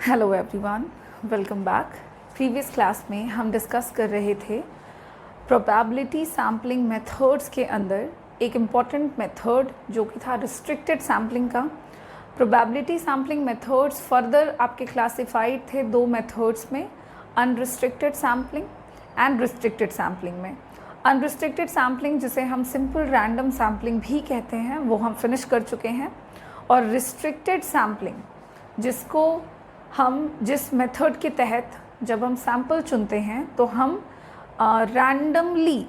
Hello everyone, welcome back. Previous class में हम discuss कर रहे थे प्रोबेबिलिटी सैम्पलिंग मेथड्स के अंदर एक इम्पॉर्टेंट मेथड जो कि था रिस्ट्रिक्टेड सैम्पलिंग का। प्रोबेबिलिटी सैम्पलिंग मेथड्स फर्दर आपके क्लासिफाइड थे दो मेथड्स में, unrestricted sampling and restricted sampling में। अनरिस्ट्रिक्टेड सैम्पलिंग जिसे हम सिंपल रैंडम सैम्पलिंग भी कहते हैं वो हम फिनिश कर चुके हैं, और रिस्ट्रिक्टेड सैम्पलिंग जिसको हम जिस मेथड के तहत जब हम सैम्पल चुनते हैं तो हम रैंडमली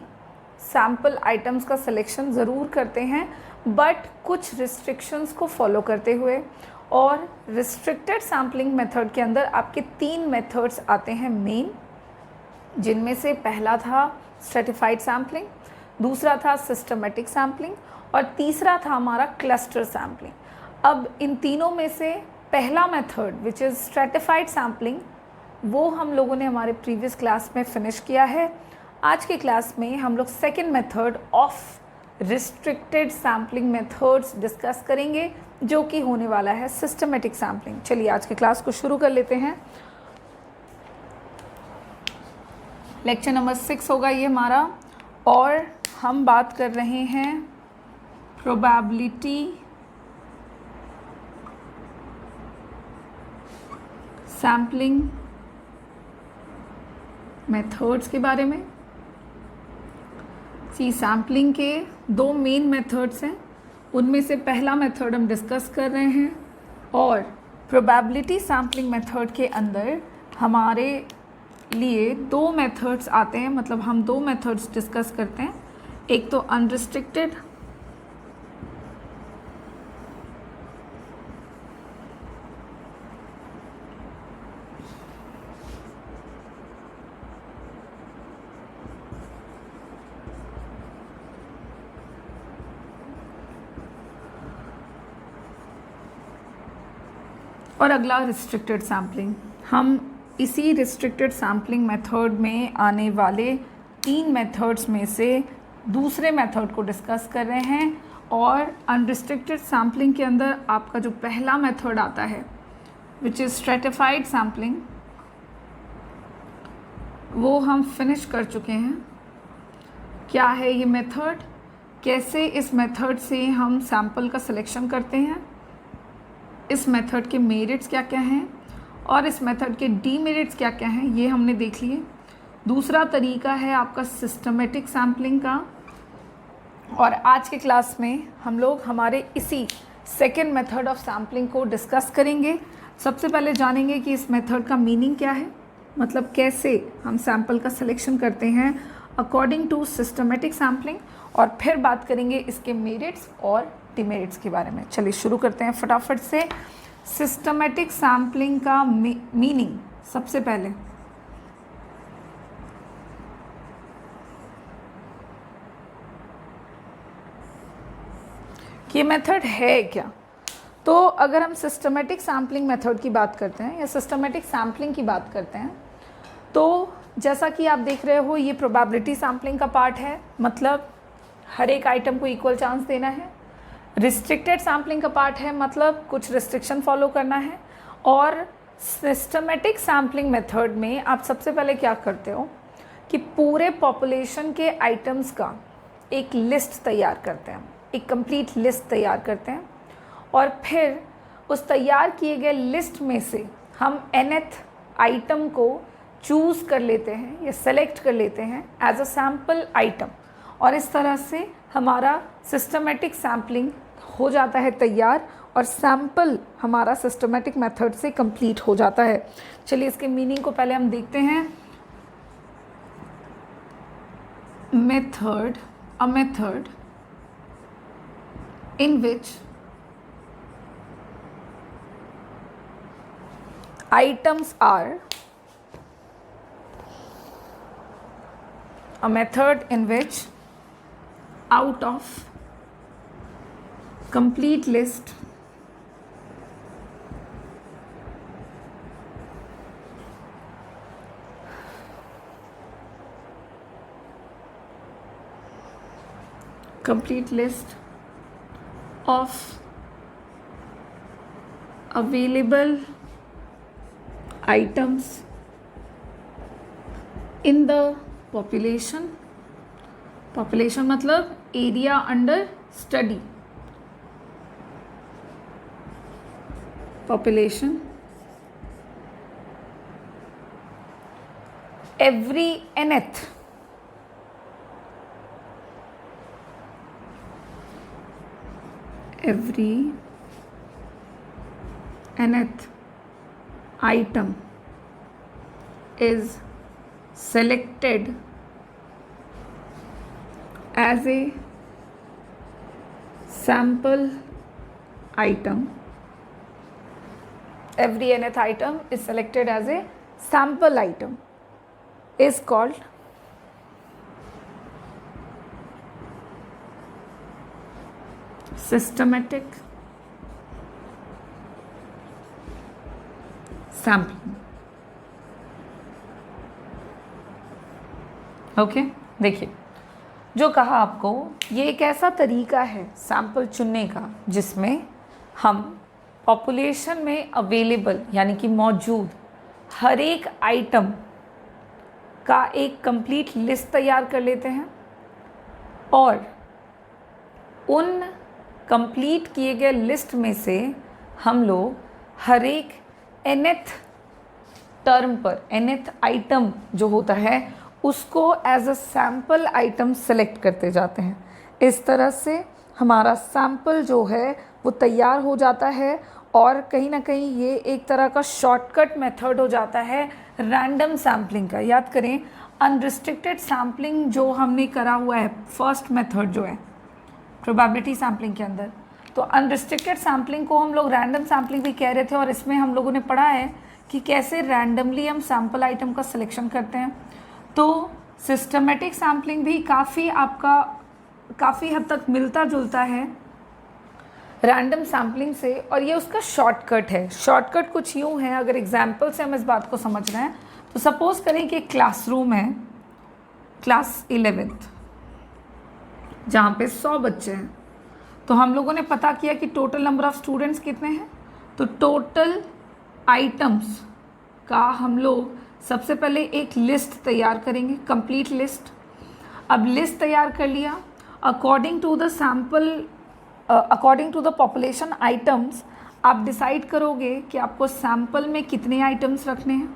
सैम्पल आइटम्स का सिलेक्शन ज़रूर करते हैं, बट कुछ रिस्ट्रिक्शंस को फॉलो करते हुए। और रिस्ट्रिक्टेड सैम्पलिंग मेथड के अंदर आपके तीन मेथड्स आते हैं मेन, जिनमें से पहला था स्ट्रेटिफाइड सैम्पलिंग, दूसरा था सिस्टमेटिक सैम्पलिंग और तीसरा था हमारा क्लस्टर सैम्पलिंग। अब इन तीनों में से पहला method which is stratified sampling वो हम लोगों ने हमारे प्रीवियस क्लास में फिनिश किया है। आज के क्लास में हम लोग second method of restricted sampling methods discuss करेंगे, जो कि होने वाला है सिस्टमेटिक सैम्पलिंग। चलिए आज के क्लास को शुरू कर लेते हैं। लेक्चर नंबर 6 होगा ये हमारा, और हम बात कर रहे हैं प्रोबेबिलिटी सैम्पलिंग मेथड्स के बारे में। सैम्पलिंग के दो मेन मेथड्स हैं, उनमें से पहला मेथड हम डिस्कस कर रहे हैं, और प्रोबेबिलिटी सैम्पलिंग मेथड के अंदर हमारे लिए दो मेथड्स आते हैं, मतलब हम दो मेथड्स डिस्कस करते हैं। एक तो अनरिस्ट्रिक्टेड और अगला रिस्ट्रिक्टेड सैम्पलिंग। हम इसी रिस्ट्रिक्टेड सैम्पलिंग मेथड में आने वाले तीन मेथड्स में से दूसरे मेथड को डिस्कस कर रहे हैं। और अनरिस्ट्रिक्टेड सैम्पलिंग के अंदर आपका जो पहला मेथड आता है विच इज़ स्ट्रेटिफाइड सैम्पलिंग, वो हम फिनिश कर चुके हैं। क्या है ये मेथड, कैसे इस मेथड से हम सैम्पल का सिलेक्शन करते हैं, इस मेथड के मेरिट्स क्या क्या हैं और इस मेथड के डीमेरिट्स क्या क्या हैं, ये हमने देख लिए। दूसरा तरीका है आपका सिस्टमेटिक सैम्पलिंग का, और आज के क्लास में हम लोग हमारे इसी सेकेंड मेथड ऑफ सैम्पलिंग को डिस्कस करेंगे। सबसे पहले जानेंगे कि इस मेथड का मीनिंग क्या है, मतलब कैसे हम सैम्पल का सिलेक्शन करते हैं अकॉर्डिंग टू सिस्टमेटिक सैम्पलिंग, और फिर बात करेंगे इसके मेरिट्स और डिमेरिट्स के बारे में। चलिए शुरू करते हैं फटाफट से। सिस्टमेटिक सैम्पलिंग का मीनिंग सबसे पहले, ये मेथड है क्या। तो अगर हम सिस्टमेटिक सैम्पलिंग मेथड की बात करते हैं या सिस्टमेटिक सैम्पलिंग की बात करते हैं, तो जैसा कि आप देख रहे हो ये प्रोबेबिलिटी सैम्पलिंग का पार्ट है, मतलब हर एक आइटम को इक्वल चांस देना है। रिस्ट्रिक्टेड सैम्पलिंग का पार्ट है, मतलब कुछ रिस्ट्रिक्शन फॉलो करना है। और सिस्टमेटिक सैम्पलिंग मेथड में आप सबसे पहले क्या करते हो कि पूरे पॉपुलेशन के आइटम्स का एक लिस्ट तैयार करते हैं, एक कंप्लीट लिस्ट तैयार करते हैं, और फिर उस तैयार किए गए लिस्ट में से हम nth आइटम को चूज़ कर लेते हैं या सेलेक्ट कर लेते हैं एज अ सैम्पल आइटम, और इस तरह से हमारा सिस्टमेटिक सैम्पलिंग हो जाता है तैयार, और सैम्पल हमारा सिस्टमेटिक मेथड से कंप्लीट हो जाता है। चलिए इसके मीनिंग को पहले हम देखते हैं। Method, a method in which items are a method in which out of complete list of available items in the population, population मतलब area under study, population every nth item is selected as a sample item. Every nth item is selected as a sample item is called systematic sampling. Okay देखिए, जो कहा आपको, ये एक ऐसा तरीका है सैंपल चुनने का जिसमें हम पॉपुलेशन में अवेलेबल यानी कि मौजूद हर एक आइटम का एक कंप्लीट लिस्ट तैयार कर लेते हैं और उन कंप्लीट किए गए लिस्ट में से हम लोग हर एक nth टर्म पर nth आइटम जो होता है उसको as a sample item select करते जाते हैं। इस तरह से हमारा सैम्पल जो है वो तैयार हो जाता है और कहीं ना कहीं ये एक तरह का शॉर्टकट मेथड हो जाता है रैंडम सैम्पलिंग का। याद करें, अनरिस्ट्रिक्टेड सैम्पलिंग जो हमने करा हुआ है फर्स्ट मेथड जो है प्रोबेबिलिटी सैम्पलिंग के अंदर, तो अनरिस्ट्रिक्टेड सैम्पलिंग को हम लोग रैंडम सैम्पलिंग भी कह रहे थे और इसमें हम लोगों ने पढ़ा है कि कैसे रैंडमली हम सैम्पल आइटम का सिलेक्शन करते हैं। तो सिस्टमेटिक सैम्पलिंग भी काफ़ी हद तक मिलता जुलता है रैंडम सैम्पलिंग से और ये उसका शॉर्टकट है। शॉर्टकट कुछ यूँ है, अगर एग्जाम्पल से हम इस बात को समझ रहे हैं तो सपोज़ करें कि एक क्लासरूम है, क्लास 11th, जहाँ पे 100 बच्चे हैं। तो हम लोगों ने पता किया कि टोटल नंबर ऑफ़ स्टूडेंट्स कितने हैं, तो टोटल आइटम्स का हम लोग सबसे पहले एक लिस्ट तैयार करेंगे, कंप्लीट लिस्ट। अब लिस्ट तैयार कर लिया, according to the sample, according to the population items आप डिसाइड करोगे कि आपको सैम्पल में कितने आइटम्स रखने हैं।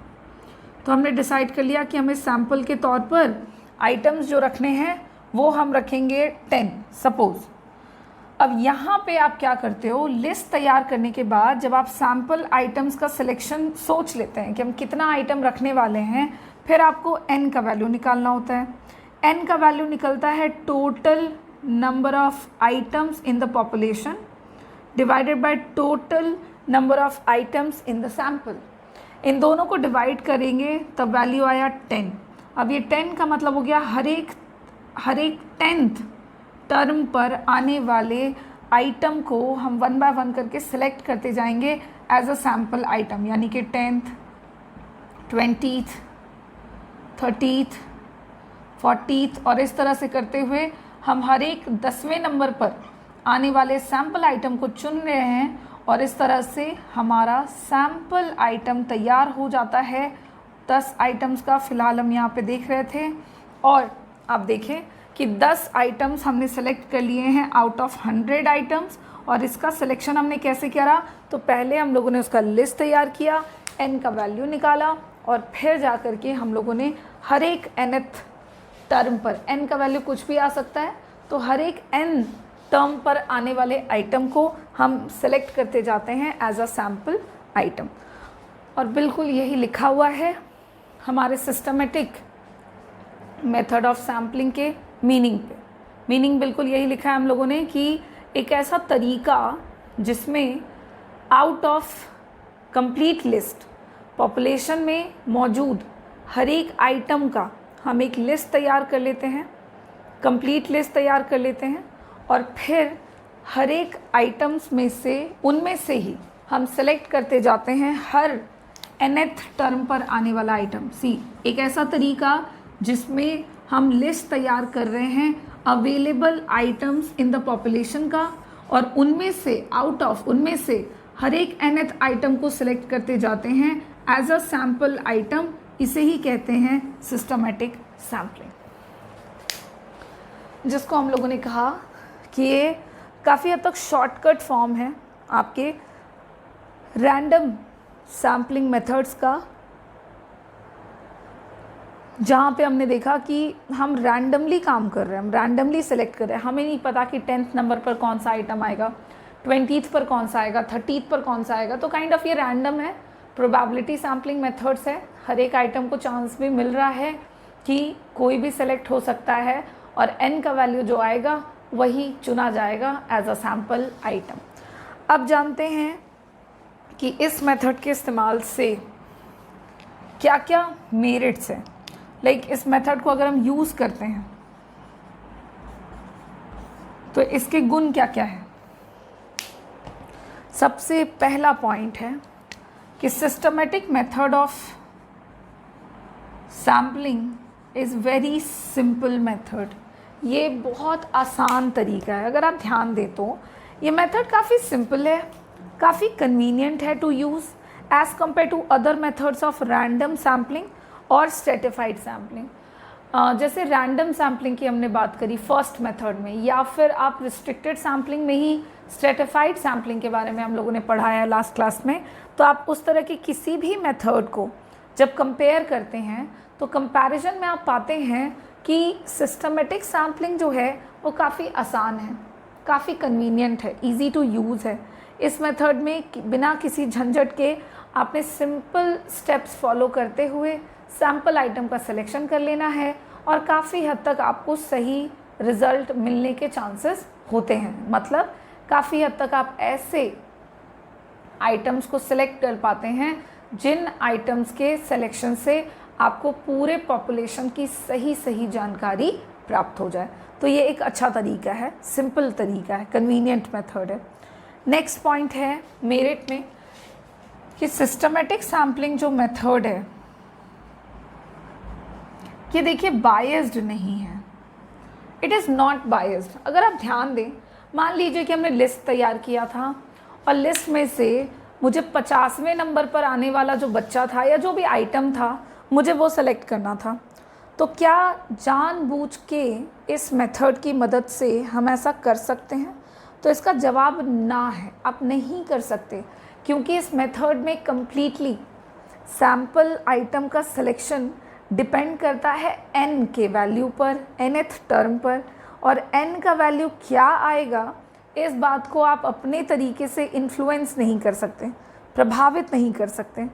तो हमने डिसाइड कर लिया कि हमें सैम्पल के तौर पर आइटम्स जो रखने हैं वो हम रखेंगे 10 सपोज़। अब यहाँ पे आप क्या करते हो, लिस्ट तैयार करने के बाद जब आप सैम्पल आइटम्स का सिलेक्शन सोच लेते हैं कि हम कितना आइटम रखने वाले हैं, फिर आपको n का वैल्यू निकालना होता है। n का वैल्यू निकलता है total number of items in the population divided by total number of items in the sample. इन दोनों को डिवाइड करेंगे तब वैल्यू आया 10। अब ये 10 का मतलब हो गया हर एक 10th टर्म पर आने वाले आइटम को हम 1 बाय 1 करके सिलेक्ट करते जाएंगे एज अ सैम्पल आइटम, यानी कि 10th, 20th, 30th, 40th और इस तरह से करते हुए हम हर एक 10वें नंबर पर आने वाले सैम्पल आइटम को चुन रहे हैं और इस तरह से हमारा सैम्पल आइटम तैयार हो जाता है। 10 आइटम्स का फ़िलहाल हम यहाँ पे देख रहे थे और आप देखें कि 10 आइटम्स हमने सेलेक्ट कर लिए हैं आउट ऑफ 100 आइटम्स। और इसका सिलेक्शन हमने कैसे किया, तो पहले हम लोगों ने उसका लिस्ट तैयार किया, n का वैल्यू निकाला और फिर जा कर के हम लोगों ने हर एक nth टर्म पर, n का वैल्यू कुछ भी आ सकता है, तो हर एक n टर्म पर आने वाले आइटम को हम सेलेक्ट करते जाते हैं एज अ सैम्पल आइटम। और बिल्कुल यही लिखा हुआ है हमारे सिस्टमेटिक मेथड ऑफ सैम्पलिंग के मीनिंग पे। मीनिंग बिल्कुल यही लिखा है हम लोगों ने कि एक ऐसा तरीका जिसमें out of complete list population में मौजूद हर एक आइटम का हम एक लिस्ट तैयार कर लेते हैं, कंप्लीट लिस्ट तैयार कर लेते हैं और फिर हर एक आइटम्स में से उनमें से ही हम सेलेक्ट करते जाते हैं हर nth टर्म पर आने वाला आइटम। सी, एक ऐसा तरीका जिसमें हम लिस्ट तैयार कर रहे हैं available items in the population का और उनमें से आउट ऑफ उनमें से हर एक nth आइटम को सिलेक्ट करते जाते हैं एज अ सैम्पल आइटम, इसे ही कहते हैं सिस्टमेटिक सैम्पलिंग, जिसको हम लोगों ने कहा कि ये काफ़ी हद तक शॉर्टकट फॉर्म है आपके रैंडम सैम्पलिंग मेथड्स का, जहाँ पे हमने देखा कि हम रैंडमली काम कर रहे हैं, हम रैंडमली सेलेक्ट कर रहे हैं, हमें नहीं पता कि 10th नंबर पर कौन सा आइटम आएगा, 20th पर कौन सा आएगा, 30th पर कौन सा आएगा, तो काइंड ऑफ ये रैंडम है, प्रोबेबिलिटी सैम्पलिंग मेथड्स है, हर एक आइटम को चांस भी मिल रहा है कि कोई भी सेलेक्ट हो सकता है और n का वैल्यू जो आएगा वही चुना जाएगा एज अ सैम्पल आइटम। अब जानते हैं कि इस मेथड के इस्तेमाल से क्या क्या मेरिट्स हैं, लाइक इस मेथड को अगर हम यूज़ करते हैं तो इसके गुण क्या क्या है। सबसे पहला पॉइंट है कि systematic method of sampling is very simple method. ये बहुत आसान तरीका है, अगर आप ध्यान दें तो ये मेथड काफ़ी सिंपल है, काफ़ी कन्वीनियंट है to use as compare to other methods of random sampling और स्ट्रेटिफाइड सैम्पलिंग। जैसे रैंडम सैम्पलिंग की हमने बात करी फर्स्ट मेथड में, या फिर आप रिस्ट्रिक्टेड सैम्पलिंग में ही स्ट्रेटिफाइड सैम्पलिंग के बारे में हम लोगों ने पढ़ाया लास्ट क्लास में। तो आप उस तरह की किसी भी मेथड को जब कंपेयर करते हैं तो कंपैरिजन में आप पाते हैं कि सिस्टमेटिक सैम्पलिंग जो है वो काफ़ी आसान है, काफ़ी कन्वीनियंट है, इजी टू यूज़ है। इस मेथड में बिना किसी झंझट के आपने सिंपल स्टेप्स फॉलो करते हुए सैम्पल आइटम का सिलेक्शन कर लेना है और काफ़ी हद तक आपको सही रिज़ल्ट मिलने के चांसेस होते हैं। मतलब काफ़ी हद तक आप ऐसे आइटम्स को सिलेक्ट कर पाते हैं जिन आइटम्स के सिलेक्शन से आपको पूरे पॉपुलेशन की सही जानकारी प्राप्त हो जाए। तो ये एक अच्छा तरीका है, सिंपल तरीका है, कन्वीनियंट मेथड है। नेक्स्ट पॉइंट है मेरिट में कि सिस्टमेटिक सैम्पलिंग जो मेथड है ये देखिए बायस्ड नहीं है, इट इज़ नॉट बायस्ड। अगर आप ध्यान दें, मान लीजिए कि हमने लिस्ट तैयार किया था और लिस्ट में से मुझे 50वें नंबर पर आने वाला जो बच्चा था या जो भी आइटम था मुझे वो सेलेक्ट करना था, तो क्या जानबूझ के इस मेथड की मदद से हम ऐसा कर सकते हैं? तो इसका जवाब ना है, आप नहीं कर सकते, क्योंकि इस मेथड में कम्प्लीटली सैम्पल आइटम का सिलेक्शन डिपेंड करता है n के वैल्यू पर, nth टर्म पर, और n का वैल्यू क्या आएगा इस बात को आप अपने तरीके से इन्फ्लुएंस नहीं कर सकते, प्रभावित नहीं कर सकते।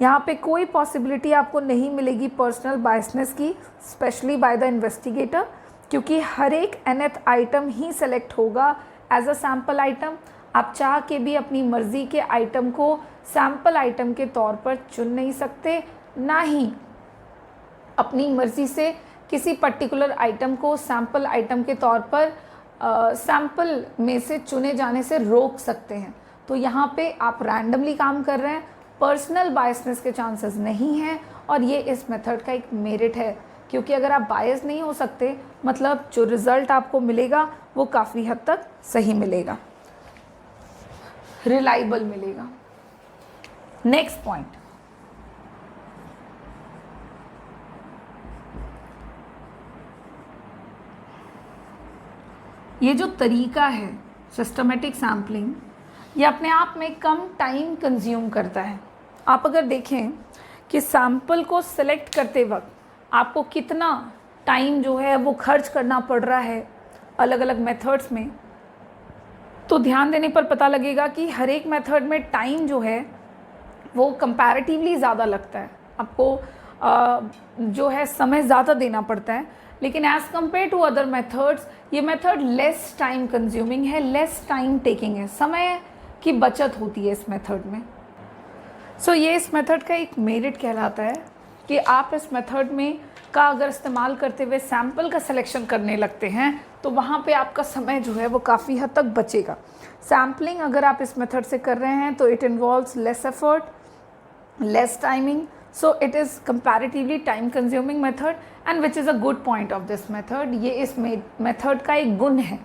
यहाँ पे कोई पॉसिबिलिटी आपको नहीं मिलेगी पर्सनल बायसनेस की, स्पेशली बाय द इन्वेस्टिगेटर, क्योंकि हर एक nth आइटम ही सेलेक्ट होगा एज अ सैम्पल आइटम। आप चाह के भी अपनी मर्ज़ी के आइटम को सैम्पल आइटम के तौर पर चुन नहीं सकते, ना ही अपनी मर्ज़ी से किसी पर्टिकुलर आइटम को सैम्पल आइटम के तौर पर सैम्पल में से चुने जाने से रोक सकते हैं। तो यहाँ पे आप रैंडमली काम कर रहे हैं, पर्सनल बायसनेस के चांसेस नहीं हैं, और ये इस मेथड का एक मेरिट है, क्योंकि अगर आप बायस नहीं हो सकते मतलब जो रिज़ल्ट आपको मिलेगा वो काफ़ी हद तक सही मिलेगा, रिलायबल मिलेगा। नेक्स्ट पॉइंट, ये जो तरीका है सिस्टमेटिक सैम्पलिंग, ये अपने आप में कम टाइम कंज्यूम करता है। आप अगर देखें कि सैम्पल को सिलेक्ट करते वक्त आपको कितना टाइम जो है वो खर्च करना पड़ रहा है अलग अलग मेथड्स में, तो ध्यान देने पर पता लगेगा कि हर एक मेथड में टाइम जो है वो कंपैरेटिवली ज़्यादा लगता है, आपको जो है समय ज़्यादा देना पड़ता है। लेकिन as compare to other methods ये मेथड लेस टाइम कंज्यूमिंग है, लेस टाइम टेकिंग है, समय की बचत होती है इस मेथड में। सो ये इस मेथड का एक मेरिट कहलाता है कि आप इस मेथड में का अगर इस्तेमाल करते हुए सैम्पल का सिलेक्शन करने लगते हैं तो वहाँ पे आपका समय जो है वो काफ़ी हद तक बचेगा। सैम्पलिंग अगर आप इस मेथड से कर रहे हैं तो it involves less effort, less timing, so it is comparatively time consuming method and which is a good point of this method। ये इस मेथड का एक गुण है।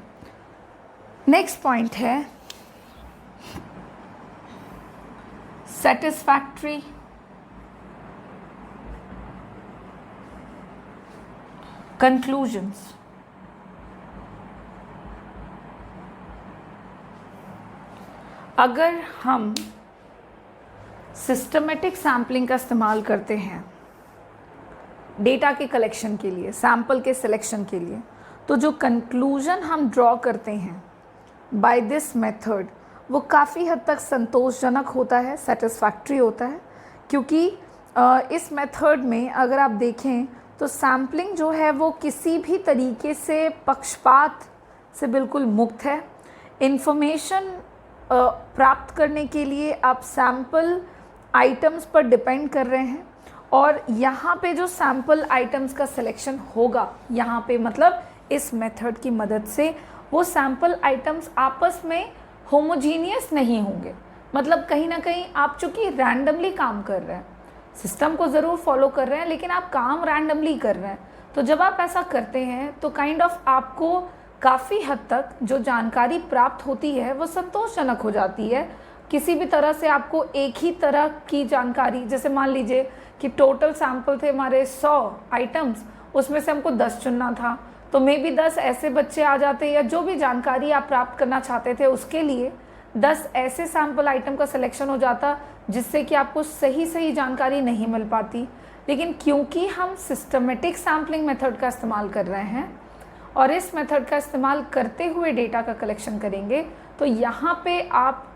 नेक्स्ट पॉइंट है satisfactory कंक्लूजन्स। अगर हम सिस्टमेटिक सैम्पलिंग का इस्तेमाल करते हैं डेटा के कलेक्शन के लिए, सैम्पल के सिलेक्शन के लिए, तो जो कंक्लूजन हम ड्रॉ करते हैं बाय दिस मेथड वो काफ़ी हद तक संतोषजनक होता है, सेटिस्फैक्ट्री होता है, क्योंकि इस मेथड में अगर आप देखें तो सैम्पलिंग जो है वो किसी भी तरीके से पक्षपात से बिल्कुल मुक्त है। इन्फॉर्मेशन प्राप्त करने के लिए आप सैम्पल आइटम्स पर डिपेंड कर रहे हैं, और यहाँ पे जो सैम्पल आइटम्स का सिलेक्शन होगा, यहाँ पे मतलब इस मेथड की मदद से वो सैम्पल आइटम्स आपस में होमोजीनियस नहीं होंगे। मतलब कहीं ना कहीं आप चूँकि रैंडमली काम कर रहे हैं, सिस्टम को ज़रूर फॉलो कर रहे हैं लेकिन आप काम रैंडमली कर रहे हैं, तो जब आप ऐसा करते हैं तो काइंड ऑफ आपको काफ़ी हद तक जो जानकारी प्राप्त होती है वो संतोषजनक हो जाती है। किसी भी तरह से आपको एक ही तरह की जानकारी, जैसे मान लीजिए कि टोटल सैंपल थे हमारे 100 आइटम्स, उसमें से हमको 10 चुनना था, तो मे बी 10 ऐसे बच्चे आ जाते, या जो भी जानकारी आप प्राप्त करना चाहते थे उसके लिए 10 ऐसे सैंपल आइटम का सिलेक्शन हो जाता जिससे कि आपको सही जानकारी नहीं मिल पाती। लेकिन क्योंकि हम सिस्टमेटिक सैम्पलिंग मेथड का इस्तेमाल कर रहे हैं और इस मेथड का इस्तेमाल करते हुए डेटा का कलेक्शन करेंगे, तो यहाँ पे आप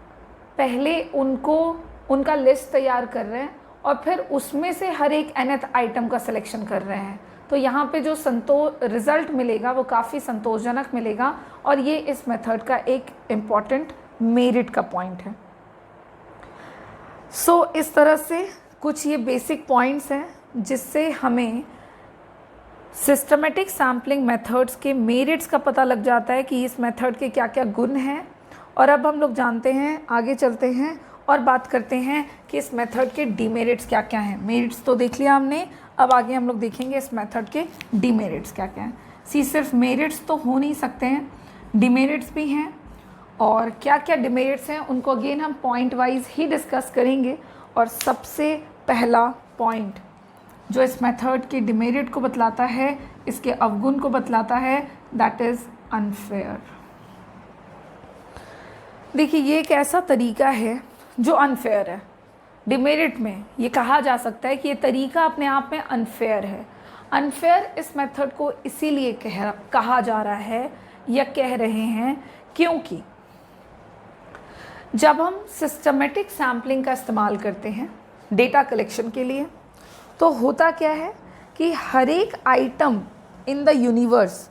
पहले उनका लिस्ट तैयार कर रहे हैं और फिर उसमें से हर एक nth आइटम का सिलेक्शन कर रहे हैं। तो यहाँ पे जो रिज़ल्ट मिलेगा वो काफ़ी संतोषजनक मिलेगा, और ये इस मेथड का एक इम्पॉर्टेंट मेरिट का पॉइंट है। इस तरह से कुछ ये बेसिक पॉइंट्स हैं जिससे हमें सिस्टमेटिक सैम्पलिंग मेथड्स के मेरिट्स का पता लग जाता है कि इस मेथड के क्या क्या गुण हैं। और अब हम लोग जानते हैं, आगे चलते हैं और बात करते हैं कि इस मेथड के डीमेरिट्स क्या क्या हैं। मेरिट्स तो देख लिया हमने, अब आगे हम लोग देखेंगे इस मेथड के डीमेरिट्स क्या क्या हैं। सिर्फ मेरिट्स तो हो नहीं सकते हैं, डीमेरिट्स भी हैं, और क्या क्या डीमेरिट्स हैं उनको अगेन हम पॉइंट वाइज ही डिस्कस करेंगे। और सबसे पहला पॉइंट जो इस मेथड के डिमेरिट को बतलाता है, इसके अवगुण को बतलाता है, दैट इज़ अनफेयर। देखिए ये एक ऐसा तरीका है जो अनफेयर है। डिमेरिट में ये कहा जा सकता है कि ये तरीका अपने आप में अनफेयर है। अनफेयर इस मेथड को इसीलिए कहा जा रहा है या कह रहे हैं क्योंकि जब हम सिस्टमेटिक सैम्पलिंग का इस्तेमाल करते हैं डेटा कलेक्शन के लिए, तो होता क्या है कि हर एक आइटम इन द यूनिवर्स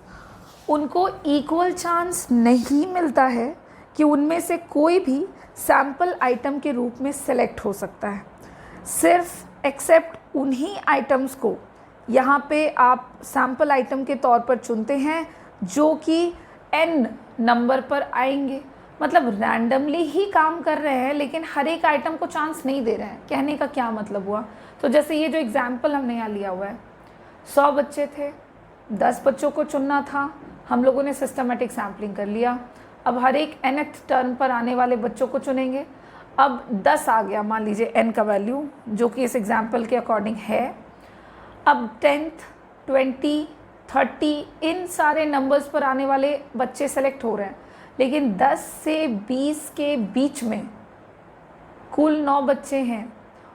उनको इक्वल चांस नहीं मिलता है कि उनमें से कोई भी सैम्पल आइटम के रूप में सेलेक्ट हो सकता है। सिर्फ एक्सेप्ट उन्हीं आइटम्स को यहाँ पे आप सैम्पल आइटम के तौर पर चुनते हैं जो कि n नंबर पर आएंगे। मतलब रैंडमली ही काम कर रहे हैं लेकिन हर एक आइटम को चांस नहीं दे रहे हैं। कहने का क्या मतलब हुआ, तो जैसे ये जो एग्जाम्पल हमने यहाँ लिया हुआ है, 100 बच्चे थे, 10 बच्चों को चुनना था, हम लोगों ने सिस्टमेटिक सैम्पलिंग कर लिया। अब हर एक nth टर्न पर आने वाले बच्चों को चुनेंगे। अब 10 आ गया मान लीजिए n का वैल्यू जो कि इस एग्जाम्पल के अकॉर्डिंग है। अब 10th 20 30 इन सारे नंबर्स पर आने वाले बच्चे सेलेक्ट हो रहे हैं, लेकिन 10 से 20 के बीच में कुल 9 बच्चे हैं,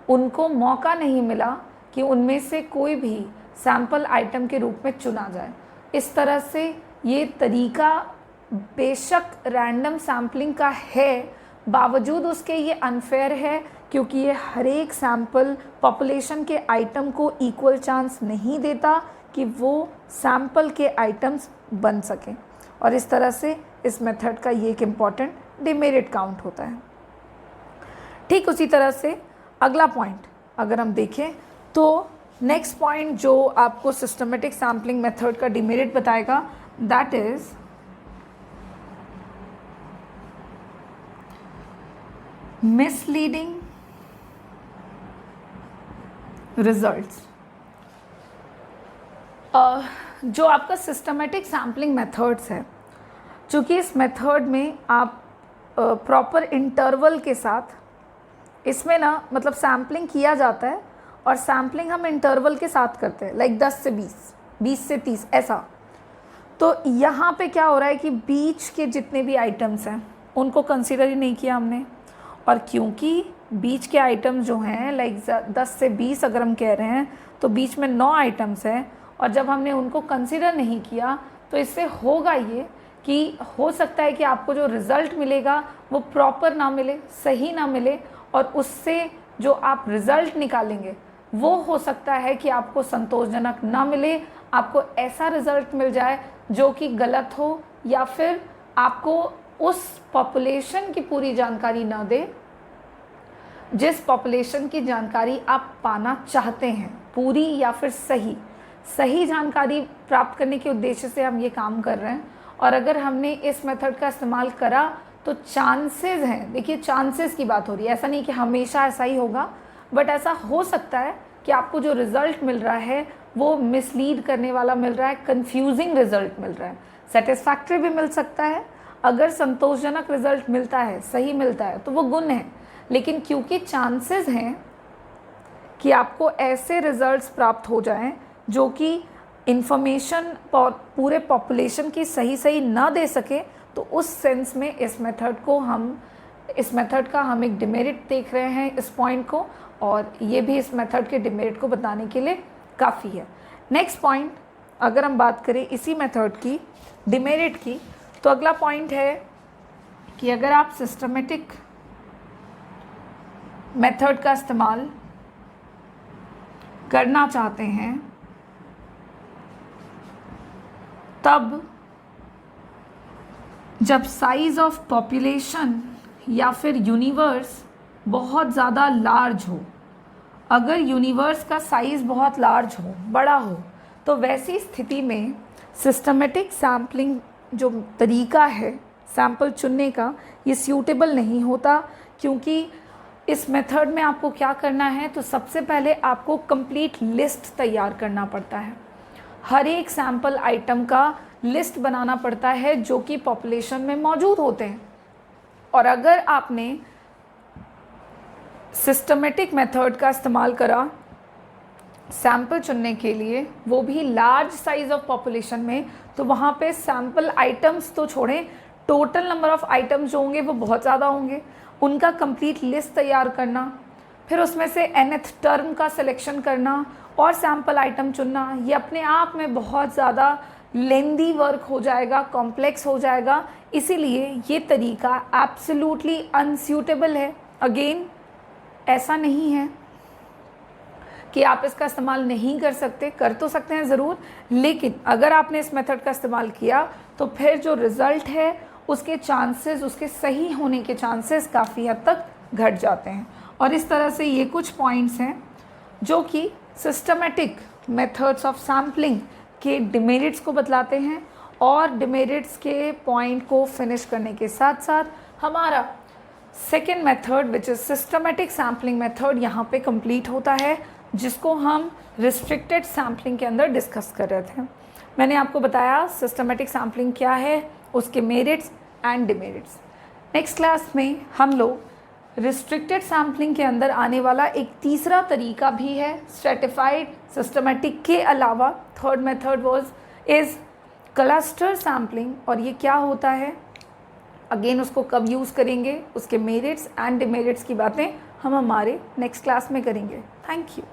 उनको मौका नहीं मिला कि उनमें से कोई भी सैम्पल आइटम के रूप में चुना जाए। इस तरह से ये तरीका बेशक रैंडम सैम्पलिंग का है, बावजूद उसके ये अनफेयर है क्योंकि ये हर एक सैम्पल पॉपुलेशन के आइटम को इक्वल चांस नहीं देता कि वो सैम्पल के आइटम्स बन सकें, और इस तरह से इस मेथड का ये एक इम्पॉर्टेंट डिमेरिट काउंट होता है। ठीक उसी तरह से अगला पॉइंट अगर हम देखें तो नेक्स्ट पॉइंट जो आपको सिस्टमेटिक सैम्पलिंग मेथड का डिमेरिट बताएगा, दैट इज़ मिसलीडिंग रिजल्ट्स। जो आपका सिस्टमेटिक सैम्पलिंग मेथड्स है, चूँकि इस मेथड में आप प्रॉपर इंटरवल के साथ इसमें ना मतलब सैम्पलिंग किया जाता है, और सैम्पलिंग हम इंटरवल के साथ करते हैं, लाइक 10 से 20 20 से 30 ऐसा। तो यहाँ पे क्या हो रहा है कि बीच के जितने भी आइटम्स हैं उनको कंसीडर ही नहीं किया हमने, और क्योंकि बीच के आइटम्स जो हैं लाइक 10 से 20 अगर हम कह रहे हैं तो बीच में 9 आइटम्स हैं, और जब हमने उनको कंसीडर नहीं किया तो इससे होगा ये कि हो सकता है कि आपको जो रिज़ल्ट मिलेगा वो प्रॉपर ना मिले, सही ना मिले, और उससे जो आप रिज़ल्ट निकालेंगे वो हो सकता है कि आपको संतोषजनक ना मिले, आपको ऐसा रिज़ल्ट मिल जाए जो कि गलत हो, या फिर आपको उस पॉपुलेशन की पूरी जानकारी ना दे जिस पॉपुलेशन की जानकारी आप पाना चाहते हैं, पूरी या फिर सही जानकारी प्राप्त करने के उद्देश्य से हम ये काम कर रहे हैं। और अगर हमने इस मेथड का इस्तेमाल करा तो चांसेस हैं, देखिए चांसेस की बात हो रही है, ऐसा नहीं कि हमेशा ऐसा ही होगा, बट ऐसा हो सकता है कि आपको जो रिज़ल्ट मिल रहा है वो मिसलीड करने वाला मिल रहा है, कंफ्यूजिंग रिज़ल्ट मिल रहा है। सेटिस्फैक्ट्री भी मिल सकता है, अगर संतोषजनक रिज़ल्ट मिलता है, सही मिलता है तो वो गुण है, लेकिन क्योंकि चांसेस हैं कि आपको ऐसे रिज़ल्ट्स प्राप्त हो जाएं जो कि इंफॉर्मेशन पूरे पॉपुलेशन की सही ना दे सके, तो उस सेंस में इस मेथड का हम एक डिमेरिट देख रहे हैं इस पॉइंट को, और ये भी इस मेथड के डिमेरिट को बताने के लिए काफ़ी है। नेक्स्ट पॉइंट, अगर हम बात करें इसी मेथड की डिमेरिट की, तो अगला पॉइंट है कि अगर आप सिस्टमेटिक मेथड का इस्तेमाल करना चाहते हैं तब जब साइज ऑफ पॉपुलेशन या फिर यूनिवर्स बहुत ज़्यादा लार्ज हो, अगर यूनिवर्स का साइज़ बहुत लार्ज हो, बड़ा हो, तो वैसी स्थिति में सिस्टमेटिक सैम्पलिंग जो तरीका है सैम्पल चुनने का, ये सूटेबल नहीं होता, क्योंकि इस मेथड में आपको क्या करना है, तो सबसे पहले आपको कंप्लीट लिस्ट तैयार करना पड़ता है, हर एक सैम्पल आइटम का लिस्ट बनाना पड़ता है जो कि पॉपुलेशन में मौजूद होते हैं। और अगर आपने सिस्टमेटिक मेथड का इस्तेमाल करा सैम्पल चुनने के लिए, वो भी लार्ज साइज ऑफ पॉपुलेशन में, तो वहाँ पे सैम्पल आइटम्स तो छोड़ें, टोटल नंबर ऑफ आइटम्स जो होंगे वो बहुत ज़्यादा होंगे, उनका कंप्लीट लिस्ट तैयार करना, फिर उसमें से nth टर्म का सिलेक्शन करना और सैम्पल आइटम चुनना, ये अपने आप में बहुत ज़्यादा लेंदी वर्क हो जाएगा, कॉम्प्लेक्स हो जाएगा, इसीलिए ये तरीका एब्सोल्युटली अनसूटेबल है। अगेन ऐसा नहीं है कि आप इसका इस्तेमाल नहीं कर सकते, कर तो सकते हैं ज़रूर, लेकिन अगर आपने इस मेथड का इस्तेमाल किया तो फिर जो रिज़ल्ट है उसके चांसेस, उसके सही होने के चांसेस काफ़ी हद तक घट जाते हैं। और इस तरह से ये कुछ पॉइंट्स हैं जो कि सिस्टमेटिक मेथड्स ऑफ सैम्पलिंग के डिमेरिट्स को बतलाते हैं, और डिमेरिट्स के पॉइंट को फिनिश करने के साथ साथ हमारा second method which is systematic sampling method यहाँ पे कंप्लीट होता है, जिसको हम रिस्ट्रिक्टेड सैम्पलिंग के अंदर डिस्कस कर रहे थे। मैंने आपको बताया सिस्टमेटिक सैम्पलिंग क्या है, उसके merits and demerits. Next class में हम लोग रिस्ट्रिक्टेड सैम्पलिंग के अंदर आने वाला एक तीसरा तरीका भी है स्ट्रेटिफाइड सिस्टमेटिक के अलावा, third method is cluster sampling, और ये क्या होता है, अगेन उसको कब यूज़ करेंगे, उसके मेरिट्स एंड डिमेरिट्स की बातें हम हमारे नेक्स्ट क्लास में करेंगे। Thank you.